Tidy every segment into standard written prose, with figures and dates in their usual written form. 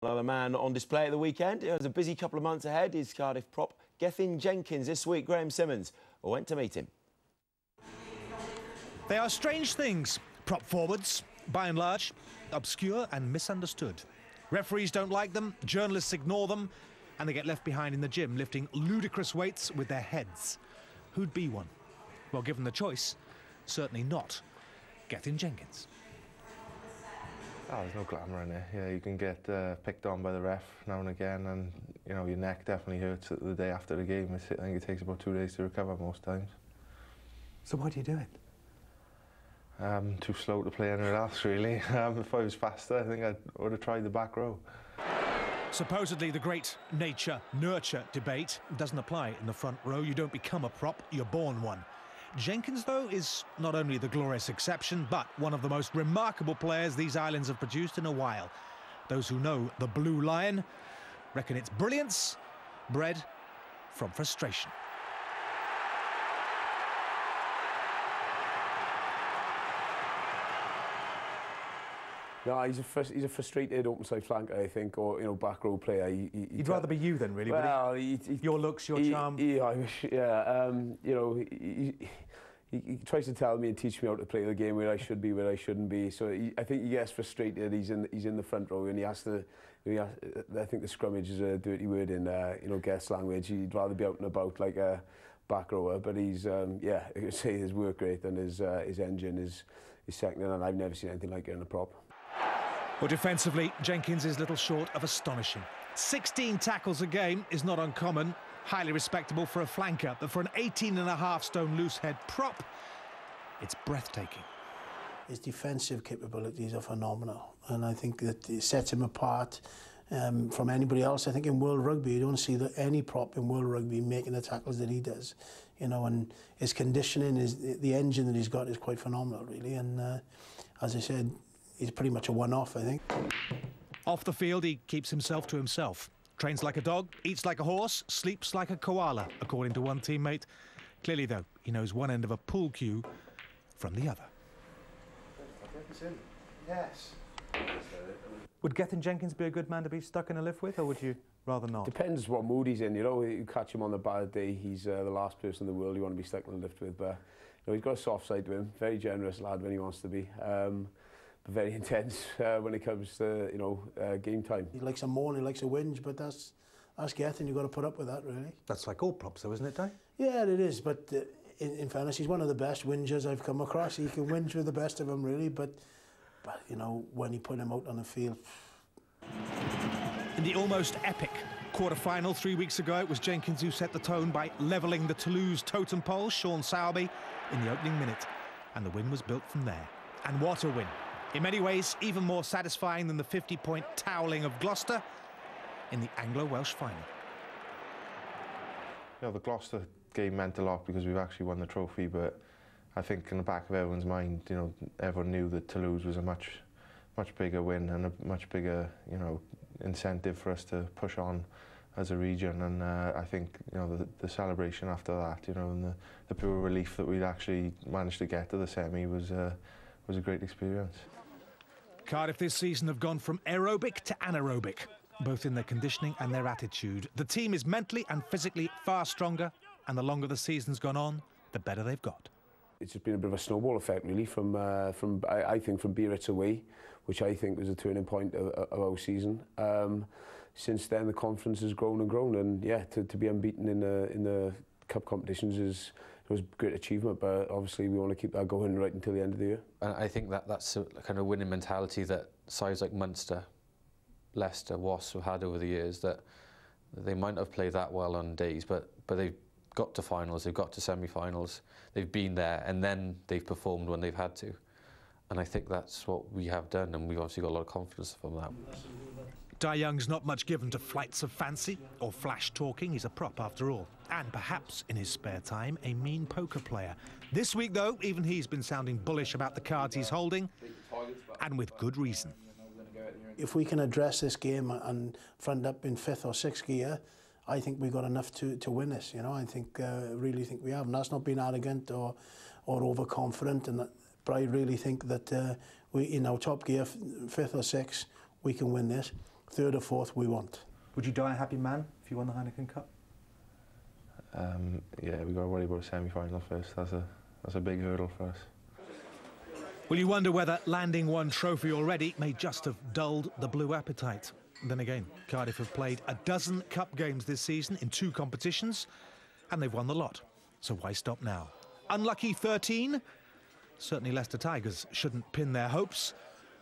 Another man on display at the weekend. It was a busy couple of months ahead. His Cardiff prop, Gethin Jenkins, this week. Graham Simmons went to meet him. They are strange things, prop forwards, by and large, obscure and misunderstood. Referees don't like them, journalists ignore them, and they get left behind in the gym lifting ludicrous weights with their heads. Who'd be one? Well, given the choice, certainly not Gethin Jenkins. Oh, there's no glamour in it. Yeah, you can get picked on by the ref now and again, and you know your neck definitely hurts the day after the game. I think it takes about 2 days to recover most times. So why do you do it? Too slow to play anywhere else, really. If I was faster, I think I would have tried the back row. Supposedly the great nature-nurture debate doesn't apply in the front row. You don't become a prop, you're born one. Jenkins, though, is not only the glorious exception, but one of the most remarkable players these islands have produced in a while. Those who know the Blue Lion reckon it's brilliance bred from frustration. No, he's a frustrated open-side flanker, I think, or back row player. He'd rather be you then, really. Well, your looks, your charm. He tries to tell me and teach me how to play the game, where I should be, where I shouldn't be. So I think he gets frustrated. He's in the front row, and he has to. I think the scrummage is a dirty word in guest language. He'd rather be out and about like a back rower, but he's I could say his work rate and his engine is second, and I've never seen anything like it in a prop. Well, defensively, Jenkins is little short of astonishing. 16 tackles a game is not uncommon, highly respectable for a flanker, but for an 18.5-stone loose-head prop, it's breathtaking. His defensive capabilities are phenomenal, and I think that it sets him apart from anybody else. I think in World Rugby, you don't see any prop in World Rugby making the tackles that he does, and his conditioning, the engine that he's got is quite phenomenal, really, and as I said, he's pretty much a one-off, I think. Off the field, he keeps himself to himself. Trains like a dog, eats like a horse, sleeps like a koala, according to one teammate. Clearly, though, he knows one end of a pool cue from the other. Yes. Would Gethin Jenkins be a good man to be stuck in a lift with, or would you rather not? Depends what mood he's in. You catch him on the bad day, he's the last person in the world you want to be stuck in a lift with. But he's got a soft side to him. Very generous lad when he wants to be. But very intense when it comes to game time. He likes a moan, he likes a whinge, but that's Gethin. You've got to put up with that, really. That's like all props, though, isn't it, Dewi? Yeah, it is. But in fairness, he's one of the best whingers I've come across. He can whinge with the best of them, really. But when he put him out on the field. In the almost epic quarter-final 3 weeks ago, it was Jenkins who set the tone by levelling the Toulouse totem pole, Sean Sowerby, in the opening minute. And the win was built from there. And what a win. In many ways, even more satisfying than the 50-point toweling of Gloucester in the Anglo-Welsh final. The Gloucester game meant a lot because we've actually won the trophy, but I think in the back of everyone's mind, everyone knew that Toulouse was a much bigger win and a much bigger, incentive for us to push on as a region. And I think, the celebration after that, and the pure relief that we'd actually managed to get to the semi was a great experience. Cardiff this season have gone from aerobic to anaerobic, both in their conditioning and their attitude. The team is mentally and physically far stronger, and the longer the season's gone on, the better they've got. It's just been a bit of a snowball effect, really, from I think from Biarritz away, which I think was a turning point of our season. Since then, the conference has grown and grown, and yeah, to be unbeaten in the cup competitions was a great achievement, but obviously we want to keep that going right until the end of the year. And I think that's a kind of winning mentality that sides like Munster, Leicester, Wasps have had over the years, that they might not have played that well on days, but they've got to finals, they've got to semi-finals, they've been there, and then they've performed when they've had to. And I think that's what we have done, and we've obviously got a lot of confidence from that. Dai Young's not much given to flights of fancy or flash talking. He's a prop after all. And perhaps, in his spare time, a mean poker player. This week, though, even he's been sounding bullish about the cards he's holding, and with good reason. If we can address this game and front up in 5th or 6th gear, I think we've got enough to win this. I really think we have. And that's not being arrogant or overconfident. But I really think that we, in our top gear, 5th or 6th, we can win this. third or fourth, we won't. Would you die a happy man if you won the Heineken Cup? Yeah, we've got to worry about a semi-final first. That's a big hurdle for us. Well, you wonder whether landing one trophy already may just have dulled the blue appetite. Then again, Cardiff have played a dozen cup games this season in 2 competitions, and they've won the lot. So why stop now? Unlucky 13? Certainly Leicester Tigers shouldn't pin their hopes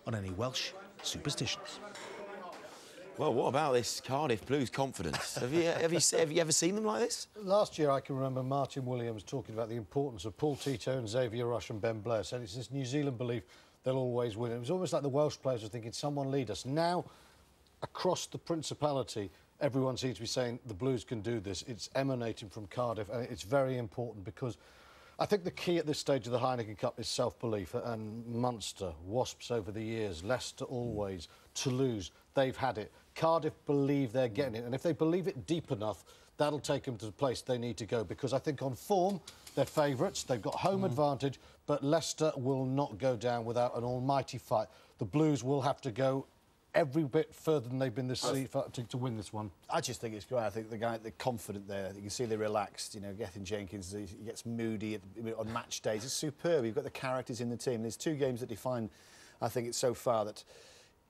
on any Welsh superstitions. Well, what about this Cardiff Blues confidence? Have you ever seen them like this? Last year, I can remember Martin Williams talking about the importance of Paul Tito and Xavier Rush and Ben Blair. So it's this New Zealand belief they'll always win. It was almost like the Welsh players were thinking, someone lead us. Now, across the Principality, everyone seems to be saying the Blues can do this. It's emanating from Cardiff, and it's very important because I think the key at this stage of the Heineken Cup is self-belief. And Munster, Wasps over the years, Leicester always, Toulouse, they've had it. Cardiff believe they're getting it, and if they believe it deep enough, that'll take them to the place they need to go, because I think on form, they're favourites, they've got home advantage, but Leicester will not go down without an almighty fight. The Blues will have to go every bit further than they've been this season to win this one. I just think it's great. I think they're confident there. You can see they're relaxed. You know, Gethin Jenkins, he gets moody on match days. It's superb. You've got the characters in the team. There's 2 games that define, I think, it's so far that,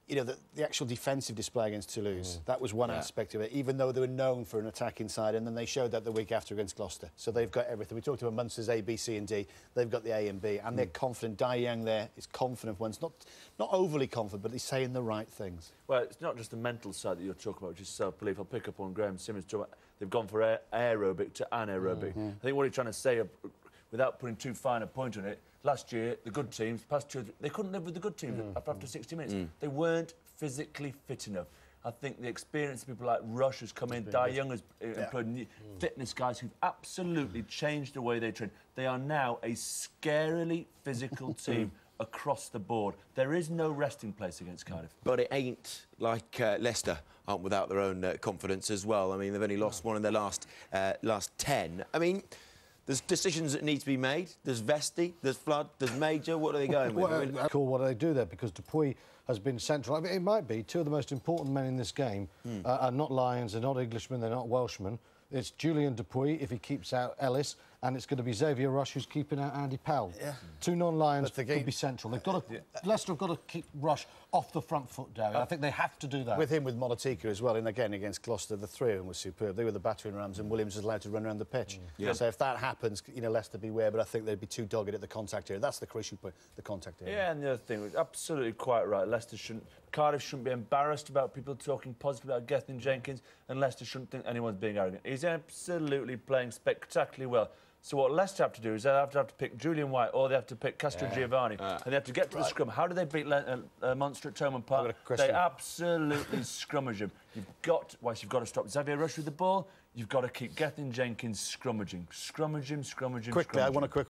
you know, the actual defensive display against Toulouse, that was one aspect of it, even though they were known for an attacking side, and then they showed that the week after against Gloucester. So they've got everything. We talked about Munster's A, B, C and D. They've got the A and B, and they're confident. Dai Young there is confident once, not overly confident, but he's saying the right things. Well, it's not just the mental side that you're talking about, which is self-belief. I'll pick up on Graham Simmons. They've gone for aerobic to anaerobic. I think what he's trying to say, without putting too fine a point on it, last year, the good teams, past 2 they couldn't live with the good teams after 60 minutes. They weren't physically fit enough. I think the experience of people like Rush has come in, Dai Young has employed fitness guys who've absolutely changed the way they train. They are now a scarily physical team across the board. There is no resting place against Cardiff. But it ain't like Leicester aren't without their own confidence as well. I mean, they've only lost 1 in their last 10. I mean, there's decisions that need to be made. There's Vesti, there's Flood, there's Major. What are they going with? What do they do there? Because Dupuy has been central. I mean, it might be 2 of the most important men in this game are not Lions, they're not Englishmen, they're not Welshmen. It's Julian Dupuy if he keeps out Ellis, and it's going to be Xavier Rush who's keeping out Andy Powell. 2 non-Lions could be central. They've got to, Leicester have got to keep Rush off the front foot, Dewi. I think they have to do that. With him, with Molotika as well, and again against Gloucester, the 3 of them were superb. They were the battering rams, and Williams was allowed to run around the pitch. So if that happens, you know, Leicester beware. But I think they'd be too dogged at the contact area. That's the crucial point, the contact area. Yeah, and the other thing was absolutely quite right. Cardiff shouldn't be embarrassed about people talking positive about Gethin Jenkins, and Leicester shouldn't think anyone's being arrogant. He's absolutely playing spectacularly well. So what Leicester have to do is they have to pick Julian White, or they have to pick Castro Giovanni, and they have to get to the scrum. How do they beat Munster at Thomond Park? They absolutely scrummage him. You've got to stop Xavier Rush with the ball. You've got to keep Gethin Jenkins scrummaging. Scrummage him. Quickly, I want a quick